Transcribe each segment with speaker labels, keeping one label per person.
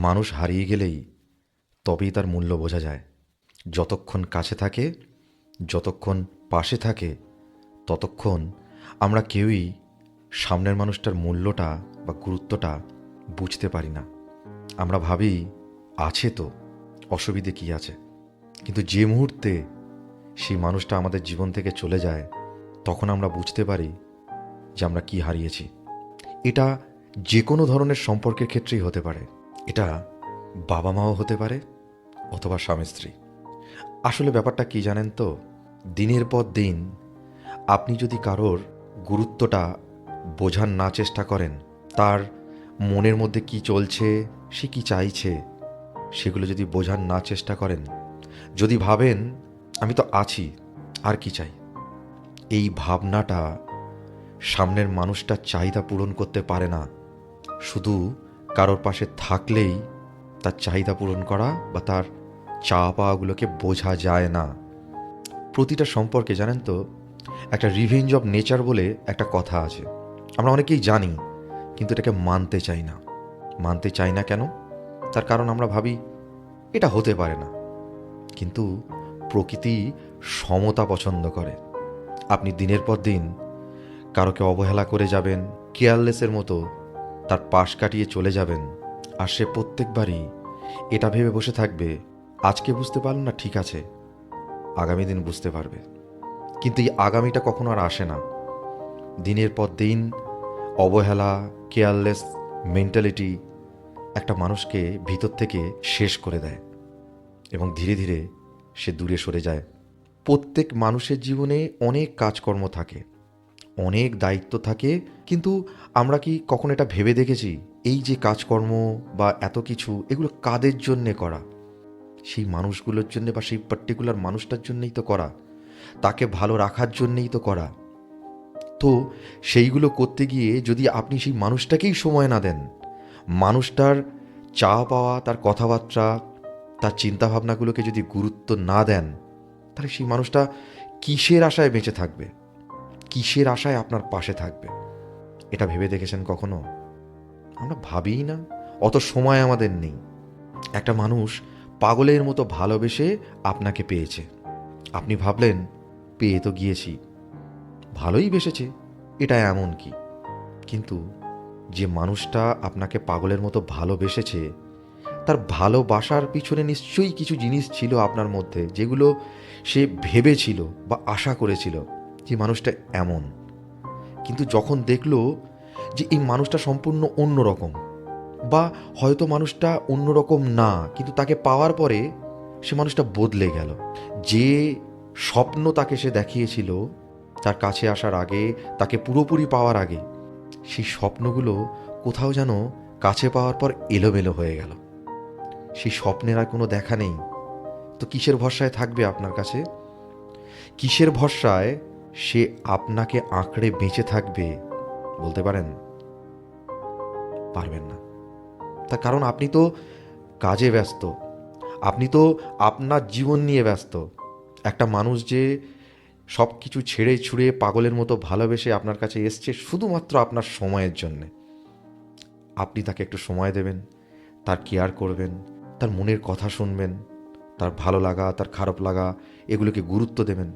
Speaker 1: মানুষ হারিয়ে গেলেই তবেই তার মূল্য বোঝা যায়। যতক্ষণ কাছে থাকে, যতক্ষণ পাশে থাকে, ততক্ষণ আমরা কেউই সামনের মানুষটার মূল্যটা বা গুরুত্বটা বুঝতে পারি না। আমরা ভাবি আছে তো, অসুবিধে কী আছে। কিন্তু যে মুহূর্তে সেই মানুষটা আমাদের জীবন থেকে চলে যায়, তখন আমরা বুঝতে পারি যে আমরা কি হারিয়েছি। এটা যে কোনো ধরনের সম্পর্কের ক্ষেত্রেই হতে পারে। এটা বাবা মাও হতে পারে, অথবা স্বামী স্ত্রী। আসলে ব্যাপারটা কি জানেন তো, দিনের পর দিন আপনি যদি কারোর গুরুত্বটা বোঝার না চেষ্টা করেন, তার মনের মধ্যে কি চলছে, সে কি চাইছে, সেগুলো যদি বোঝার না চেষ্টা করেন, যদি ভাবেন আমি তো আছি, আর কি চাই, এই ভাবনাটা সামনের মানুষটার চাহিদা পূরণ করতে পারে না। শুধু কারোর পাশে থাকলেই তার চাহিদা পূরণ করা বা তার চাওয়া পাওয়াগুলোকে বোঝা যায় না। প্রতিটা সম্পর্কে জানেন তো, একটা রিভেঞ্জ অফ নেচার বলে একটা কথা আছে। আমরা অনেকেই জানি, কিন্তু এটাকে মানতে চাই না। মানতে চাই না কেন? তার কারণ আমরা ভাবি এটা হতে পারে না। কিন্তু প্রকৃতি সমতা পছন্দ করে। আপনি দিনের পর দিন কারোকে অবহেলা করে যাবেন, কেয়ারলেসের মতো তার পাশ কাটিয়ে চলে যাবেন, আর সে প্রত্যেকবারই এটা ভেবে বসে থাকবে আজকে বুঝতে পারল না, ঠিক আছে, আগামী দিন বুঝতে পারবে। কিন্তু এই আগামীটা কখনো আর আসে না। দিনের পর দিন অবহেলা, কেয়ারলেস মেন্টালিটি একটা মানুষকে ভিতর থেকে শেষ করে দেয় এবং ধীরে ধীরে সে দূরে সরে যায়। প্রত্যেক মানুষের জীবনে অনেক কাজকর্ম থাকে, অনেক দায়িত্ব থাকে, কিন্তু আমরা কি কখনো এটা ভেবে দেখেছি এই যে কাজকর্ম বা এত কিছু, এগুলো কাদের জন্যে করা? সেই মানুষগুলোর জন্যে বা সেই পার্টিকুলার মানুষটার জন্যই তো করা, তাকে ভালো রাখার জন্যেই তো করা। তো সেইগুলো করতে গিয়ে যদি আপনি সেই মানুষটাকেই সময় না দেন, মানুষটার চাওয়া পাওয়া, তার কথাবার্তা, তার চিন্তাভাবনাগুলোকে যদি গুরুত্ব না দেন, তাহলে সেই মানুষটা কিসের আশায় বেঁচে থাকবে, কিসের আশায় আপনার পাশে থাকবে? এটা ভেবে দেখেছেন কখনো? আমরা ভাবিই না, অত সময় আমাদের নেই। একটা মানুষ পাগলের মতো ভালোবেসে আপনাকে পেয়েছে, আপনি ভাবলেন পেয়ে তো গিয়েছি, ভালোই বেসেছে, এটা এমন কি? কিন্তু যে মানুষটা আপনাকে পাগলের মতো ভালোবেসেছে, তার ভালোবাসার পিছনে নিশ্চয়ই কিছু জিনিস ছিল আপনার মধ্যে, যেগুলো সে ভেবেছিল বা আশা করেছিল যে মানুষটা এমন। কিন্তু যখন দেখলো যে এই মানুষটা সম্পূর্ণ অন্যরকম, বা হয়তো মানুষটা অন্যরকম না, কিন্তু তাকে পাওয়ার পরে সে মানুষটা বদলে গেল। যে স্বপ্ন তাকে সে দেখিয়েছিল তার কাছে আসার আগে, তাকে পুরোপুরি পাওয়ার আগে, সেই স্বপ্নগুলো কোথাও যেন কাছে পাওয়ার পর এলোমেলো হয়ে গেল। সেই স্বপ্নের আর কোনো দেখা নেই। তো কিসের ভরসায় থাকবে আপনার কাছে? কিসের ভরসায় সে আপনাকে আঁকড়ে বেঁচে থাকবে বলতে পারেন? পারবেন না। তার কারণ আপনি তো কাজে ব্যস্ত, আপনি তো আপনার জীবন নিয়ে ব্যস্ত। একটা মানুষ যে সব কিছু ছেড়ে ছুড়ে পাগলের মতো ভালোবেসে আপনার কাছে এসছে শুধুমাত্র আপনার সময়ের জন্যে। আপনি তাকে একটু সময় দেবেন, তার কেয়ার করবেন, তার মনের কথা শুনবেন, তার ভালো লাগা, তার খারাপ লাগা, এগুলোকে গুরুত্ব দেবেন।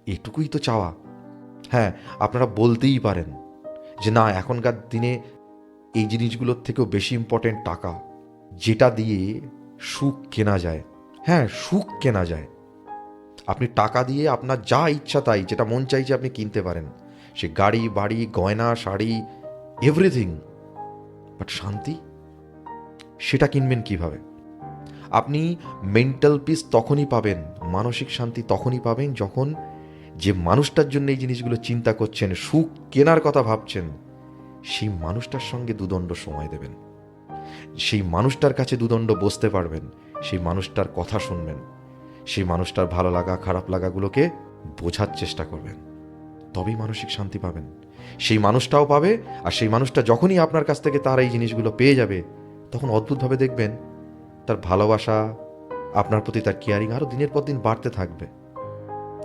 Speaker 1: এটুকুই তো চাওয়া। হ্যাঁ, আপনারা বলতেই পারেন যে না, এখনকার দিনে এই জিনিসগুলোর থেকেও বেশি ইম্পর্টেন্ট টাকা, যেটা দিয়ে সুখ কেনা যায়। হ্যাঁ, সুখ কেনা যায়। আপনি টাকা দিয়ে আপনার যা ইচ্ছা তাই, যেটা মন চাইছে আপনি কিনতে পারেন, সে গাড়ি, বাড়ি, গয়না, শাড়ি, এভরিথিং। বাট শান্তি, সেটা কিনবেন কিভাবে? আপনি মেন্টাল পিস তখনই পাবেন, মানসিক শান্তি তখনই পাবেন, যখন যে মানুষটার জন্য এই জিনিসগুলো চিন্তা করছেন, সুখ কেনার কথা ভাবছেন, সেই মানুষটার সঙ্গে দুদণ্ড সময় দেবেন, সেই মানুষটার কাছে দুদণ্ড বসতে পারবেন, সেই মানুষটার কথা শুনবেন, সেই মানুষটার ভালো লাগা খারাপ লাগাগুলোকে বোঝার চেষ্টা করবেন। তবেই মানসিক শান্তি পাবেন। সেই মানুষটাও পাবে, আর সেই মানুষটা যখনই আপনার কাছ থেকে তার এই জিনিসগুলো পেয়ে যাবে, তখন অদ্ভুতভাবে দেখবেন তার ভালোবাসা, আপনার প্রতি তার কেয়ারিং আরও দিনের পর দিন বাড়তে থাকবে।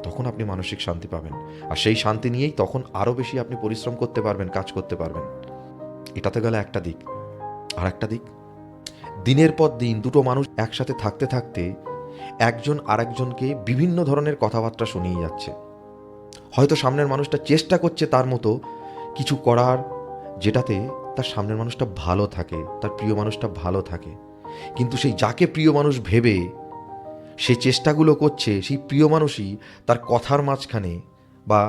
Speaker 1: তখন আপনি মানসিক শান্তি পাবেন, আর সেই শান্তি নিয়েই তখন আরও বেশি আপনি পরিশ্রম করতে পারবেন, কাজ করতে পারবেন। এটাতে গেলে একটা দিক। আর একটা দিক, দিনের পর দিন দুটো মানুষ একসাথে থাকতে থাকতে একজন আরেকজনকে বিভিন্ন ধরনের কথাবার্তা শুনিয়ে যাচ্ছে। হয়তো সামনের মানুষটা চেষ্টা করছে তার মতো কিছু করার, যেটাতে তার সামনের মানুষটা ভালো থাকে, তার প্রিয় মানুষটা ভালো থাকে। কিন্তু সেই যাকে প্রিয় মানুষ ভেবে সে চেষ্টাগুলো করছে, সেই প্রিয় মানুষই তার কথার মাঝখানে বা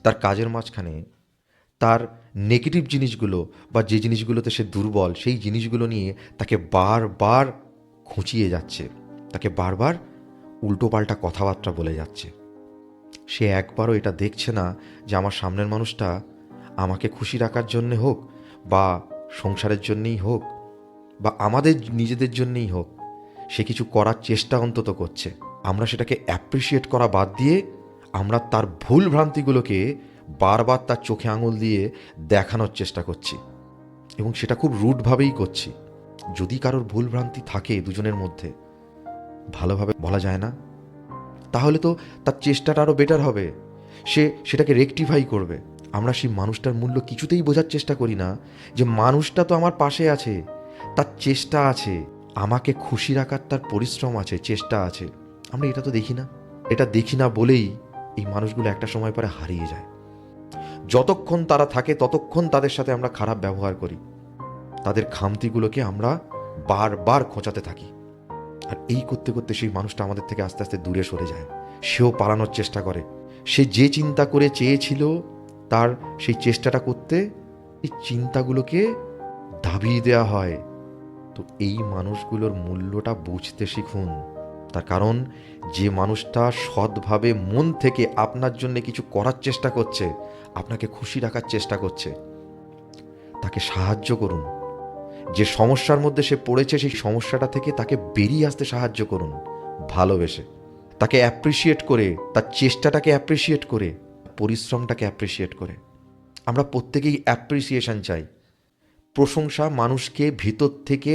Speaker 1: তার কাজের মাঝখানে তার নেগেটিভ জিনিসগুলো বা যে জিনিসগুলোতে সে দুর্বল সেই জিনিসগুলো নিয়ে তাকে বারবার খুঁচিয়ে যাচ্ছে, তাকে বারবার উল্টোপাল্টা কথাবার্তা বলে যাচ্ছে। সে একবারও এটা দেখছে না যে আমার সামনের মানুষটা আমাকে খুশি রাখার জন্যে হোক বা সংসারের জন্যেই হোক বা আমাদের নিজেদের জন্যেই হোক, সে কিছু করার চেষ্টা অন্তত করছে। আমরা সেটাকে অ্যাপ্রিসিয়েট করা বাদ দিয়ে আমরা তার ভুল ভ্রান্তিগুলোকে বারবার তার চোখে আঙুল দিয়ে দেখানোর চেষ্টা করছি, এবং সেটা খুব রুডভাবেই করছি। যদি কারোর ভুল ভ্রান্তি থাকে দুজনের মধ্যে, ভালোভাবে বলা যায় না, তাহলে তো তার চেষ্টাটা আরও বেটার হবে, সে সেটাকে রেকটিফাই করবে। আমরা সেই মানুষটার মূল্য কিছুতেই বোঝার চেষ্টা করি না যে মানুষটা তো আমার পাশে আছে, তার চেষ্টা আছে, আমাকে খুশি রাখার তার পরিশ্রম আছে, চেষ্টা আছে। আমরা এটা তো দেখি না। এটা দেখি না বলেই এই মানুষগুলো একটা সময় পরে হারিয়ে যায়। যতক্ষণ তারা থাকে ততক্ষণ তাদের সাথে আমরা খারাপ ব্যবহার করি, তাদের খামতিগুলোকে আমরা বারবার খোঁচাতে থাকি। আর এই করতে করতে সেই মানুষটা আমাদের থেকে আস্তে আস্তে দূরে সরে যায়। সেও পালানোর চেষ্টা করে। সে যে চিন্তা করে চেয়েছিল তার সেই চেষ্টাটা করতে, এই চিন্তাগুলোকে দাবিয়ে দেওয়া হয়। তো এই মানুষগুলোর মূল্যটা বুঝতে শিখুন। তার কারণ যে মানুষটা সৎভাবে মন থেকে আপনার জন্য কিছু করার চেষ্টা করছে, আপনাকে খুশি রাখার চেষ্টা করছে, তাকে সাহায্য করুন। যে সমস্যার মধ্যে সে পড়েছে সেই সমস্যাটা থেকে তাকে বেরিয়ে আসতে সাহায্য করুন ভালোবেসে। তাকে অ্যাপ্রিসিয়েট করে, তার চেষ্টাটাকে অ্যাপ্রিসিয়েট করে, পরিশ্রমটাকে অ্যাপ্রিসিয়েট করে। আমরা প্রত্যেকেই অ্যাপ্রিসিয়েশন চাই। প্রশংসা মানুষকে ভিতর থেকে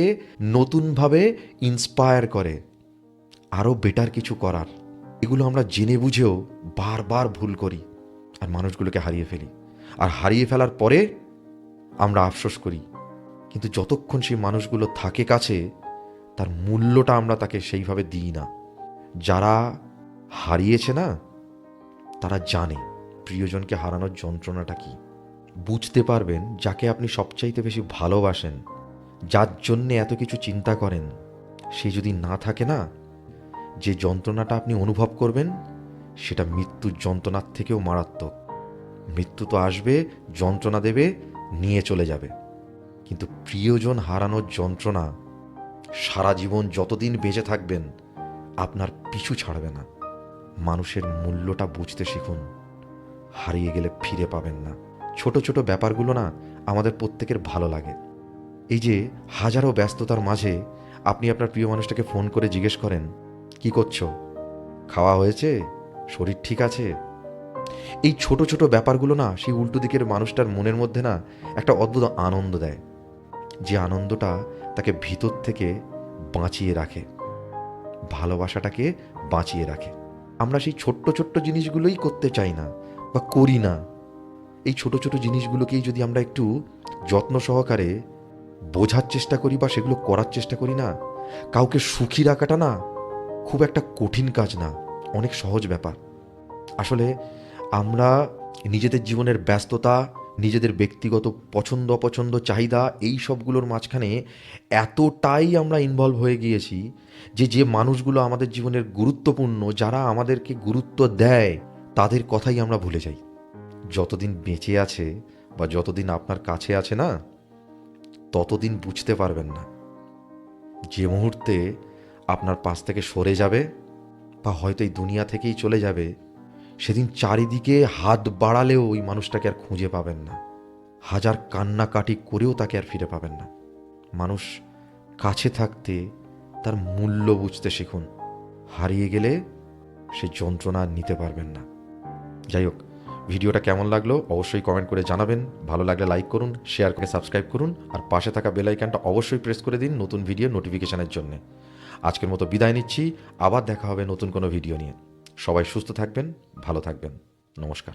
Speaker 1: নতুনভাবে ইন্সপায়ার করে আরও বেটার কিছু করার। এগুলো আমরা জেনে বুঝেও বারবার ভুল করি আর মানুষগুলোকে হারিয়ে ফেলি। আর হারিয়ে ফেলার পরে আমরা আফসোস করি। কিন্তু যতক্ষণ সেই মানুষগুলো থাকে কাছে, তার মূল্যটা আমরা তাকে সেইভাবে দিই না। যারা হারিয়েছে না, তারা জানে প্রিয়জনকে হারানোর যন্ত্রণাটা কি। বুঝতে পারবেন যাকে আপনি সবচাইতে বেশি ভালোবাসেন, যার জন্যে এত কিছু চিন্তা করেন, সে যদি না থাকে না, যে যন্ত্রণাটা আপনি অনুভব করবেন সেটা মৃত্যুর যন্ত্রণার থেকেও মারাত্মক। মৃত্যু তো আসবে, যন্ত্রণা দেবে, নিয়ে চলে যাবে, কিন্তু প্রিয়জন হারানোর যন্ত্রণা সারা জীবন যতদিন বেঁচে থাকবেন আপনার পিছু ছাড়বে না। মানুষের মূল্যটা বুঝতে শিখুন। হারিয়ে গেলে ফিরে পাবেন না। ছোট ছোট ব্যাপারগুলো না আমাদের প্রত্যেকের ভালো লাগে। এই যে হাজারো ব্যস্ততার মাঝে আপনি আপনার প্রিয় মানুষটাকে ফোন করে জিজ্ঞেস করেন, কি করছো, খাওয়া হয়েছে, শরীর ঠিক আছে। এই ছোট ছোট ব্যাপারগুলো না সেই উল্টো দিকের মানুষটার মনের মধ্যে না একটা অদ্ভুত আনন্দ দেয়, যে আনন্দটা তাকে ভিতর থেকে বাঁচিয়ে রাখে, ভালোবাসাটাকে বাঁচিয়ে রাখে। আমরা সেই ছোট্ট ছোট্ট জিনিসগুলোই করতে চাই না বা করি না। এই ছোট ছোট জিনিসগুলোকেই যদি আমরা একটু যত্ন সহকারে বোঝার চেষ্টা করি বা সেগুলো করার চেষ্টা করি না, কাউকে সুখী রাখাটা না খুব একটা কঠিন কাজ না, অনেক সহজ ব্যাপার। আসলে আমরা নিজেদের জীবনের ব্যস্ততা, নিজেদের ব্যক্তিগত পছন্দ অপছন্দ, চাহিদা, এই সবগুলোর মাঝখানে এতটাই আমরা ইনভলভ হয়ে গিয়েছি যে যে মানুষগুলো আমাদের জীবনের গুরুত্বপূর্ণ, যারা আমাদেরকে গুরুত্ব দেয়, তাদের কথাই আমরা ভুলে যাই। যতদিন বেঁচে আছে বা যতদিন আপনার কাছে আছে না, ততদিন বুঝতে পারবেন না। যে মুহূর্তে আপনার পাশ থেকে সরে যাবে বা হয়তো এই দুনিয়া থেকেই চলে যাবে, সেদিন চারিদিকে হাত বাড়ালেও ওই মানুষটাকে আর খুঁজে পাবেন না। হাজার কান্নাকাটি করেও তাকে আর ফিরে পাবেন না। মানুষ কাছে থাকতে তার মূল্য বুঝতে শিখুন। হারিয়ে গেলে সে যন্ত্রণা আর নিতে পারবেন না। যাই হোক, ভিডিওটা কেমন লাগলো অবশ্যই কমেন্ট করে জানাবেন। ভালো লাগলে লাইক করুন, শেয়ার করে সাবস্ক্রাইব করুন, আর পাশে থাকা বেল আইকনটা অবশ্যই প্রেস করে দিন নতুন ভিডিও নোটিফিকেশনের জন্য। আজকের মতো বিদায় নিচ্ছি, আবার দেখা হবে নতুন কোনো ভিডিও নিয়ে। সবাই সুস্থ থাকবেন, ভালো থাকবেন। নমস্কার।